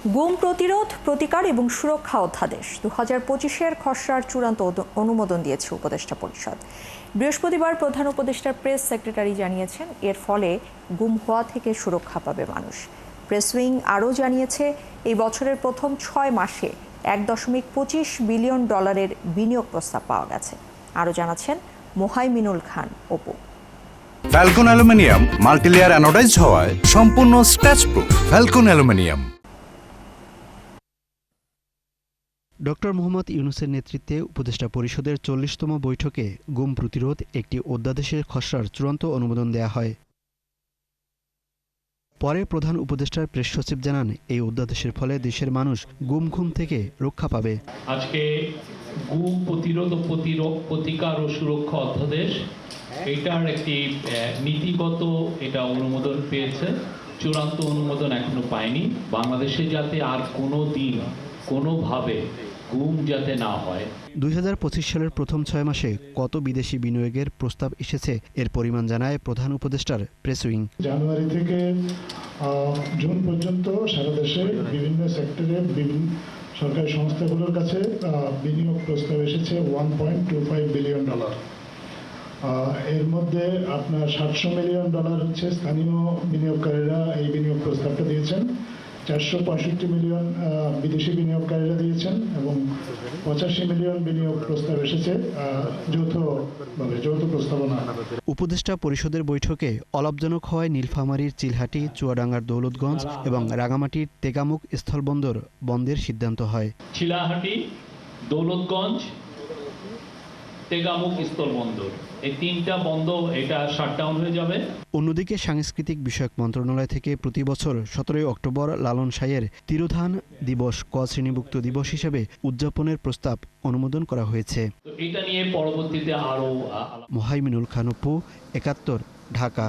গুম প্রতিরোধ, প্রতিকার এবং সুরক্ষা অধ্যাদেশ 2025-এর খসড়ার চূড়ান্ত অনুমোদন দিয়েছে উপদেষ্টা পরিষদ। বৃহস্পতিবার প্রধান উপদেষ্টার প্রেস সেক্রেটারি জানিয়েছেন, এর ফলে গুম হওয়া থেকে সুরক্ষা পাবে মানুষ। প্রেস উইং আরও জানিয়েছে, এই বছরের প্রথম 6 মাসে $1.25 বিলিয়ন বিনিয়োগ প্রস্তাব পাওয়া গেছে। আরও জানাচ্ছেন Mohaiminul Khan Apu. Falcon aluminium multilayer anodized হওয়ায় সম্পূর্ণ scratch proof. Falcon aluminium. Doctor Mohammad ইউনূসের নেতৃত্বে উপদেষ্টা পরিষদের 40তম বৈঠকে গুম প্রতিরোধ একটি অধ্যাদেশের খসড়ার চূড়ান্ত অনুমোদন দেয়া হয়। পরে প্রধান উপদেষ্টার প্রেস সচিব জানান, এই অধ্যাদেশের ফলে দেশের মানুষ গুম থেকে রক্ষা পাবে। আজকে গুম প্রতিরোধ ও প্রতিকার ও সুরক্ষা অধ্যাদেশ এটার একটি নীতিগত অনুমোদন পেয়েছে। চূড়ান্ত অনুমোদন এখনো পায়নি। বাংলাদেশে যাতে আর কোনো দিন কোনোভাবে গুম যাতে না হয়। 2025 সালের প্রথম 6 মাসে কত বিদেশি বিনিয়োগের প্রস্তাব এসেছে এর পরিমাণ জানায় প্রধান উপদেষ্টার প্রেস উইং। জানুয়ারি থেকে জুন পর্যন্ত সারা দেশে বিভিন্ন সেক্টরে বিভিন্ন সরকারি সংস্থাগুলোর কাছে বিনিয়োগ প্রস্তাব এসেছে $1.25 বিলিয়ন। এর মধ্যে আপনার $700 মিলিয়ন হচ্ছে স্থানীয় বিনিয়োগকারীরা এই বিনিয়োগ প্রস্তাবটা দিয়েছেন, 465 মিলিয়ন বিদেশি বিনিয়োগকারীরা দিয়েছেন এবং 85 মিলিয়ন বিনিয়োগ প্রস্তাব এসেছে যৌথ প্রস্তাবনা। উপদেষ্টা পরিষদের বৈঠকে অলাভজনক হওয়ায় নীলফামারীর চিলহাটি, চুয়াডাঙ্গার দৌলতগঞ্জ এবং রাঙামাটির তেগামুখ স্থলবন্দর বন্ধের সিদ্ধান্ত হয়। চিলাহাটি, দৌলতগঞ্জ, তেগামুখ স্থলবন্দর এই 3টা বন্ধ শাটডাউন হয়ে যাবে। অন্যদিকে সাংস্কৃতিক বিষয়ক মন্ত্রণালয় থেকে প্রতি বছর 17 অক্টোবর লালন সাইয়ের তিরোধান দিবস ক শ্রেণীভুক্ত দিবস হিসেবে উদযাপনের প্রস্তাব অনুমোদন করা হয়েছে। এটা নিয়ে পরবর্তীতে আরো মোহাইমিনুল খান অপু, 71, ঢাকা।